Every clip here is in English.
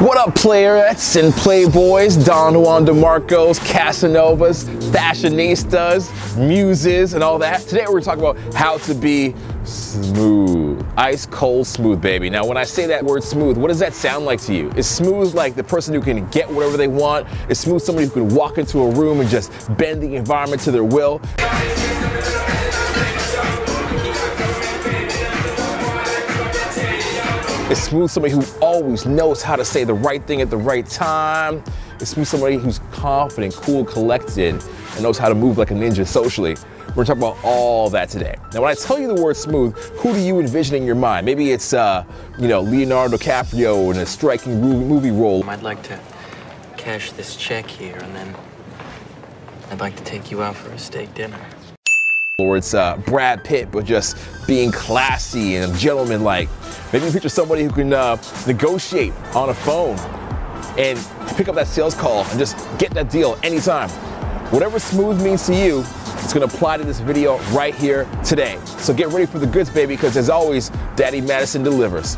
What up, playerettes and playboys, Don Juan DeMarcos, Casanovas, fashionistas, muses, and all that? Today we're talking about how to be smooth. Ice cold smooth, baby. Now, when I say that word smooth, what does that sound like to you? Is smooth like the person who can get whatever they want? Is smooth somebody who can walk into a room and just bend the environment to their will? Is smooth somebody who always knows how to say the right thing at the right time? Is smooth somebody who's confident, cool, collected, and knows how to move like a ninja socially? We're talking about all that today. Now, when I tell you the word smooth, who do you envision in your mind? Maybe it's, Leonardo DiCaprio in a striking movie role. I'd like to cash this check here, and then I'd like to take you out for a steak dinner. Or it's Brad Pitt, but just being classy and gentleman-like. Maybe you picture somebody who can negotiate on a phone and pick up that sales call and just get that deal anytime. Whatever smooth means to you, it's gonna apply to this video right here today. So get ready for the goods, baby, because as always, Daddy Madison delivers.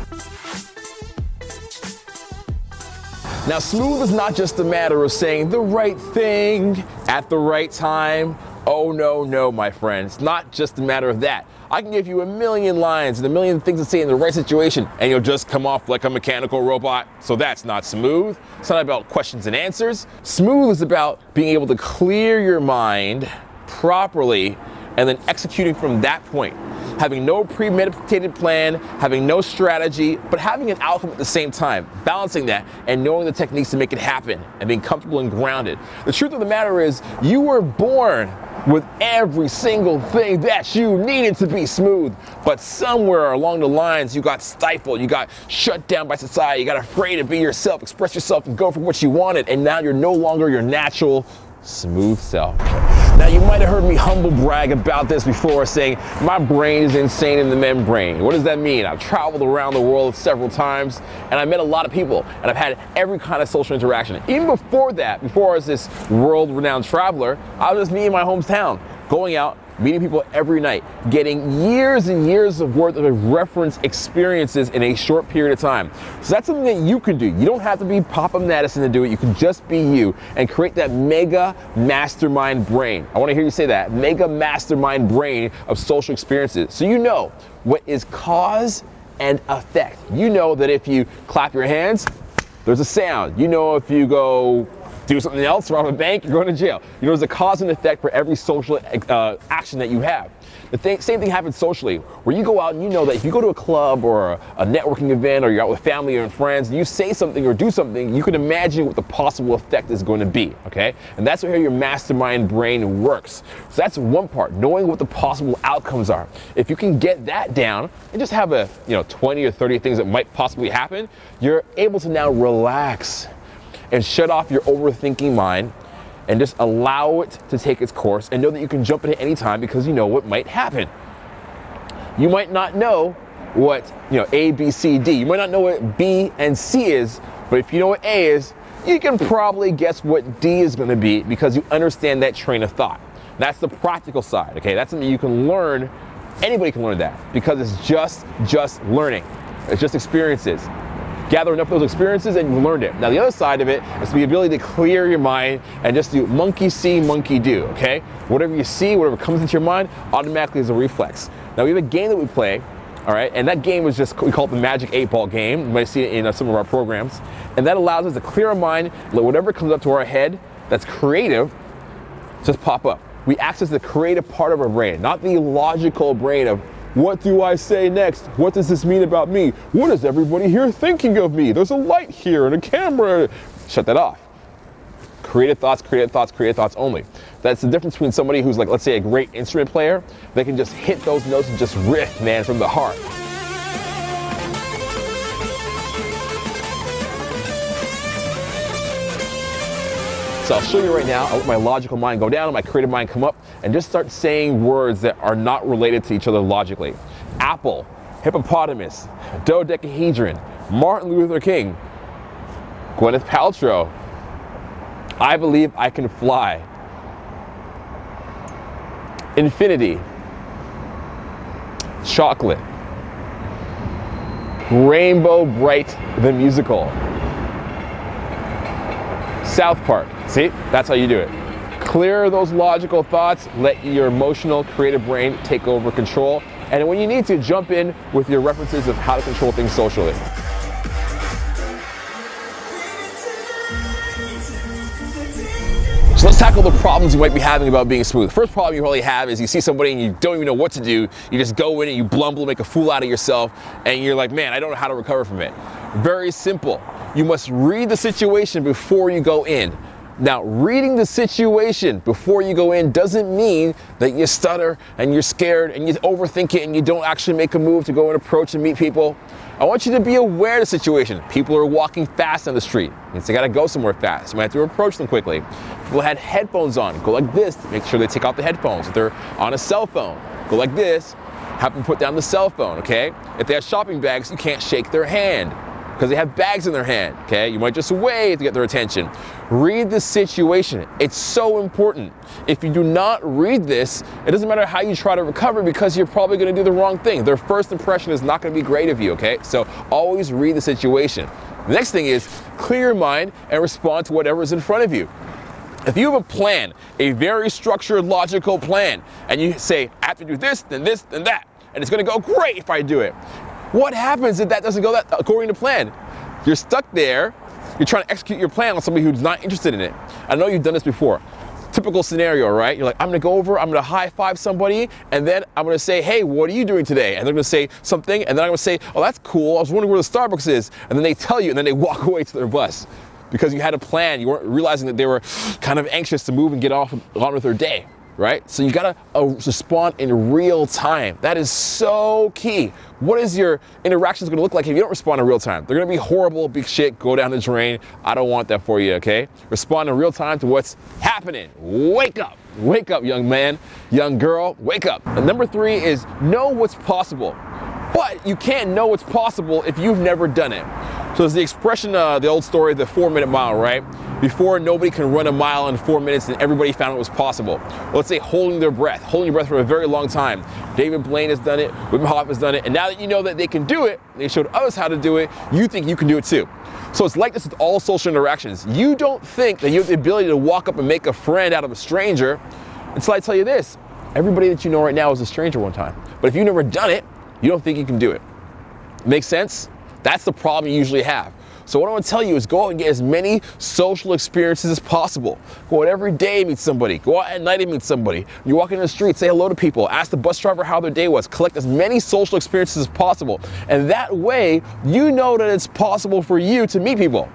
Now, smooth is not just a matter of saying the right thing at the right time. Oh, no, my friend. It's not just a matter of that. I can give you a million lines and a million things to say in the right situation, and you'll just come off like a mechanical robot. So that's not smooth. It's not about questions and answers. Smooth is about being able to clear your mind properly and then executing from that point. Having no premeditated plan, having no strategy, but having an outcome at the same time, balancing that and knowing the techniques to make it happen and being comfortable and grounded. The truth of the matter is, you were born with every single thing that you needed to be smooth, but somewhere along the lines you got stifled, you got shut down by society, you got afraid to be yourself, express yourself, and go for what you wanted, and now you're no longer your natural smooth self. Now, you might have heard me humble brag about this before, saying my brain is insane in the membrane. What does that mean? I've traveled around the world several times, and I met a lot of people, and I've had every kind of social interaction. Even before that, before I was this world-renowned traveler, I was just me in my hometown, going out, meeting people every night, getting years and years of worth of reference experiences in a short period of time. So that's something that you can do. You don't have to be Papa Madison to do it. You can just be you and create that mega mastermind brain. I want to hear you say that. Mega mastermind brain of social experiences. So you know what is cause and effect. You know that if you clap your hands, there's a sound. You know if you go do something else, rob a bank, you're going to jail. You know, there's a cause and effect for every social action that you have. Same thing happens socially, where you go out and you know that if you go to a club or a networking event, or you're out with family or friends, and you say something or do something, you can imagine what the possible effect is going to be, okay? And that's where your mastermind brain works. So that's one part, knowing what the possible outcomes are. If you can get that down and just have 20 or 30 things that might possibly happen, you're able to now relax and shut off your overthinking mind and just allow it to take its course and know that you can jump in at any time because you know what might happen. You might not know what, A, B, C, D. You might not know what B and C is, but if you know what A is, you can probably guess what D is going to be because you understand that train of thought. That's the practical side, okay? That's something you can learn. Anybody can learn that because it's just learning. It's just experiences. Gather enough of those experiences and you learned it. Now, the other side of it is the ability to clear your mind and just do monkey see, monkey do, okay? Whatever you see, whatever comes into your mind, automatically is a reflex. Now, we have a game that we play, all right? And that game is we call it the Magic 8-Ball game. You might see it in some of our programs. And that allows us to clear our mind, let whatever comes up to our head that's creative, just pop up. We access the creative part of our brain, not the logical brain of, what do I say next? What does this mean about me? What is everybody here thinking of me? There's a light here and a camera. Shut that off. Creative thoughts only. That's the difference between somebody who's like, let's say, a great instrument player. They can just hit those notes and just riff, man, from the heart. So I'll show you right now. I'll let my logical mind go down and my creative mind come up and just start saying words that are not related to each other logically. Apple, hippopotamus, dodecahedron, Martin Luther King, Gwyneth Paltrow, I believe I can fly, infinity, chocolate, Rainbow Bright the musical, South Park. See, that's how you do it. Clear those logical thoughts, let your emotional, creative brain take over control, and when you need to, jump in with your references of how to control things socially. So let's tackle the problems you might be having about being smooth. First problem you probably have is you see somebody and you don't even know what to do. You just go in and you blumble, make a fool out of yourself, and you're like, man, I don't know how to recover from it. Very simple. You must read the situation before you go in. Now, reading the situation before you go in doesn't mean that you stutter and you're scared and you overthink it and you don't actually make a move to go and approach and meet people. I want you to be aware of the situation. People are walking fast on the street. It means they gotta go somewhere fast. You might have to approach them quickly. People had headphones on. Go like this to make sure they take off the headphones. If they're on a cell phone, go like this, have them put down the cell phone, okay? If they have shopping bags, you can't shake their hand because they have bags in their hand, okay? You might just wave to get their attention. Read the situation. It's so important. If you do not read this, it doesn't matter how you try to recover because you're probably gonna do the wrong thing. Their first impression is not gonna be great of you, okay? So always read the situation. The next thing is clear your mind and respond to whatever is in front of you. If you have a plan, a very structured, logical plan, and you say, I have to do this, then that, and it's gonna go great if I do it. What happens if that doesn't go according to plan? You're stuck there, you're trying to execute your plan on somebody who's not interested in it. I know you've done this before. Typical scenario, right? You're like, I'm gonna go over, I'm gonna high five somebody, and then I'm gonna say, hey, what are you doing today? And they're gonna say something, and then I'm gonna say, oh, that's cool, I was wondering where the Starbucks is. And then they tell you, and then they walk away to their bus. Because you had a plan, you weren't realizing that they were kind of anxious to move and get on with their day. Right? So you gotta respond in real time. That is so key. What is your interactions gonna look like if you don't respond in real time? They're gonna be horrible, big shit, go down the drain. I don't want that for you, okay? Respond in real time to what's happening. Wake up, young man, young girl, wake up. And number 3 is know what's possible. But you can't know what's possible if you've never done it. So there's the expression, the old story, the 4-minute mile, right? Before, nobody can run a mile in 4 minutes and everybody found it was possible. Well, let's say holding your breath for a very long time. David Blaine has done it, Wim Hof has done it, and now that you know that they can do it, they showed others how to do it, you think you can do it too. So it's like this with all social interactions. You don't think that you have the ability to walk up and make a friend out of a stranger until I tell you this. Everybody that you know right now is a stranger one time. But if you've never done it, you don't think you can do it. Make sense? That's the problem you usually have. So what I want to tell you is go out and get as many social experiences as possible. Go out every day and meet somebody. Go out at night and meet somebody. You walk in the street, say hello to people. Ask the bus driver how their day was. Collect as many social experiences as possible. And that way, you know that it's possible for you to meet people.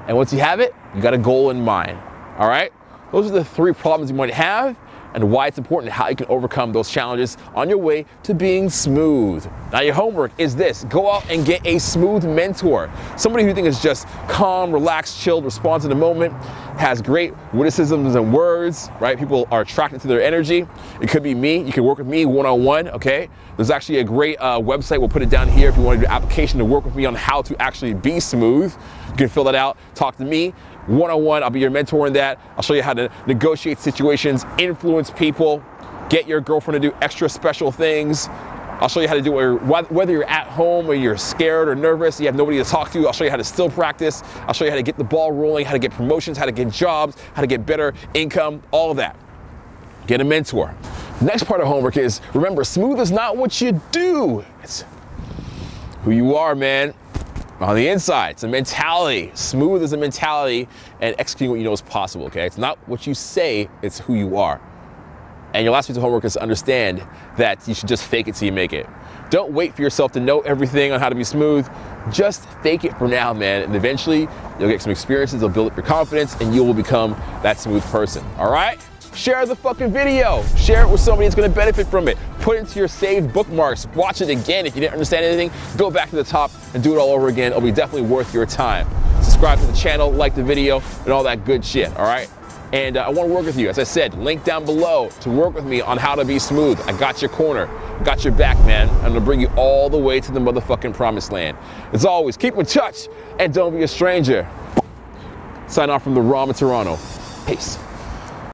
And once you have it, you got a goal in mind. All right? Those are the 3 problems you might have and why it's important, how you can overcome those challenges on your way to being smooth. Now your homework is this: go out and get a smooth mentor. Somebody who you think is just calm, relaxed, chilled, responds in the moment, has great witticisms and words, right? People are attracted to their energy. It could be me. You can work with me one-on-one, okay? There's actually a great website. We'll put it down here if you want to do an application to work with me on how to actually be smooth. You can fill that out, talk to me. One-on-one, I'll be your mentor in that. I'll show you how to negotiate situations, influence people, get your girlfriend to do extra special things. I'll show you how to do it whether you're at home or you're scared or nervous, you have nobody to talk to. I'll show you how to still practice. I'll show you how to get the ball rolling, how to get promotions, how to get jobs, how to get better income, all of that. Get a mentor. Next part of homework is, remember, smooth is not what you do. It's who you are, man. On the inside, it's a mentality. Smooth is a mentality, and executing what you know is possible, okay? It's not what you say, it's who you are. And your last piece of homework is to understand that you should just fake it till you make it. Don't wait for yourself to know everything on how to be smooth. Just fake it for now, man. And eventually, you'll get some experiences, they'll build up your confidence, and you will become that smooth person, all right? Share the fucking video. Share it with somebody that's gonna benefit from it. Put it into your saved bookmarks. Watch it again. If you didn't understand anything, go back to the top and do it all over again. It'll be definitely worth your time. Subscribe to the channel, like the video, and all that good shit, all right? And I wanna work with you. As I said, link down below to work with me on how to be smooth. I got your corner, got your back, man. I'm gonna bring you all the way to the motherfucking promised land. As always, keep in touch and don't be a stranger. Sign off from the ROM in Toronto. Peace.